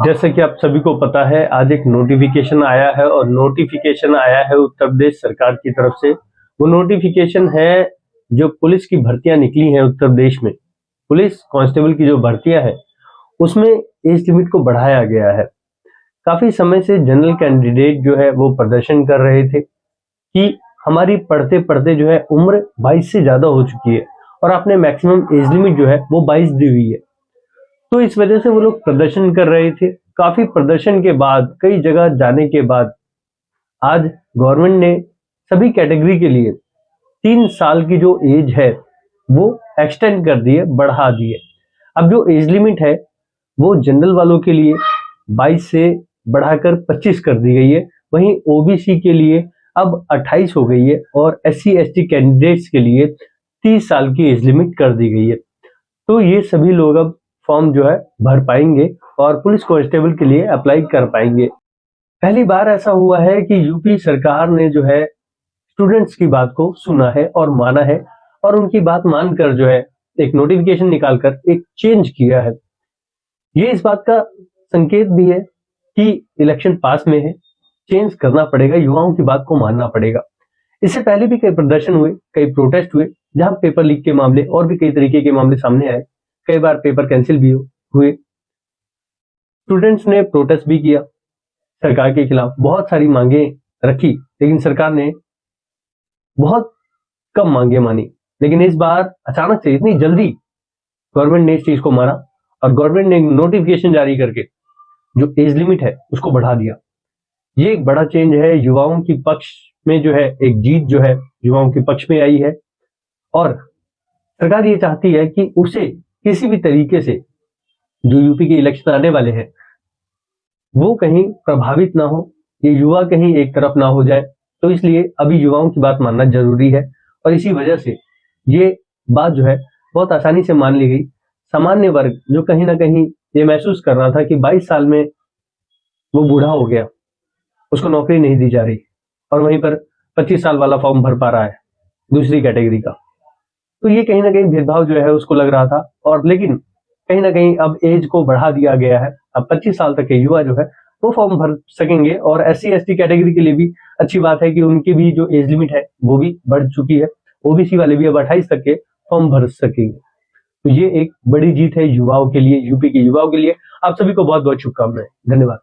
जैसे कि आप सभी को पता है, आज एक नोटिफिकेशन आया है और नोटिफिकेशन आया है उत्तर प्रदेश सरकार की तरफ से। वो नोटिफिकेशन है जो पुलिस की भर्तियां निकली हैं उत्तर प्रदेश में, पुलिस कांस्टेबल की जो भर्तियां हैं उसमें एज लिमिट को बढ़ाया गया है। काफी समय से जनरल कैंडिडेट जो है वो प्रदर्शन कर रहे थे कि हमारी पढ़ते पढ़ते जो है उम्र 22 से ज्यादा हो चुकी है और आपने मैक्सिमम एज लिमिट जो है वो 22 दी हुई है। तो इस वजह से वो लोग प्रदर्शन कर रहे थे। काफी प्रदर्शन के बाद, कई जगह जाने के बाद आज गवर्नमेंट ने सभी कैटेगरी के लिए 3 साल की जो एज है वो एक्सटेंड कर दी है, बढ़ा दी है। अब जो एज लिमिट है वो जनरल वालों के लिए 22 से बढ़ाकर 25 कर दी गई है। वहीं ओबीसी के लिए अब 28 हो गई है और एससी एसटी कैंडिडेट्स के लिए 30 साल की एज लिमिट कर दी गई है। तो ये सभी लोग अब फॉर्म जो है भर पाएंगे और पुलिस कांस्टेबल के लिए अप्लाई कर पाएंगे। पहली बार ऐसा हुआ है कि यूपी सरकार ने जो है स्टूडेंट्स की बात को सुना है और माना है और उनकी बात मानकर जो है एक नोटिफिकेशन निकालकर एक चेंज किया है। ये इस बात का संकेत भी है कि इलेक्शन पास में है, चेंज करना पड़ेगा, युवाओं की बात को मानना पड़ेगा। इससे पहले भी कई प्रदर्शन हुए, कई प्रोटेस्ट हुए, जहां पेपर लीक के मामले और भी कई तरीके के मामले सामने आए। कई बार पेपर कैंसिल भी हुए। स्टूडेंट्स ने प्रोटेस्ट भी किया सरकार के खिलाफ, बहुत सारी मांगे रखी, लेकिन सरकार ने बहुत कम मांगे मानी। लेकिन इस बार अचानक से इतनी जल्दी गवर्नमेंट ने इस चीज को माना और गवर्नमेंट ने नोटिफिकेशन जारी करके जो एज लिमिट है उसको बढ़ा दिया। ये एक बड़ा चेंज है, युवाओं की पक्ष में जो है एक जीत जो है युवाओं के पक्ष में आई है और सरकार ये चाहती है कि उसे किसी भी तरीके से जो यूपी के इलेक्शन आने वाले हैं वो कहीं प्रभावित ना हो, ये युवा कहीं एक तरफ ना हो जाए। तो इसलिए अभी युवाओं की बात मानना जरूरी है और इसी वजह से ये बात जो है बहुत आसानी से मान ली गई। सामान्य वर्ग जो कहीं ना कहीं ये महसूस कर रहा था कि 22 साल में वो बूढ़ा हो गया, उसको नौकरी नहीं दी जा रही और वहीं पर 25 साल वाला फॉर्म भर पा रहा है दूसरी कैटेगरी का, तो ये कहीं ना कहीं भेदभाव जो है उसको लग रहा था। और लेकिन कहीं ना कहीं अब एज को बढ़ा दिया गया है, अब 25 साल तक के युवा जो है वो फॉर्म भर सकेंगे और एससी एसटी कैटेगरी के लिए भी अच्छी बात है कि उनकी भी जो एज लिमिट है वो भी बढ़ चुकी है। ओबीसी वाले भी अब 28 तक के फॉर्म भर सकेंगे। तो ये एक बड़ी जीत है युवाओं के लिए, यूपी के युवाओं के लिए। आप सभी को बहुत बहुत शुभकामनाएं। धन्यवाद।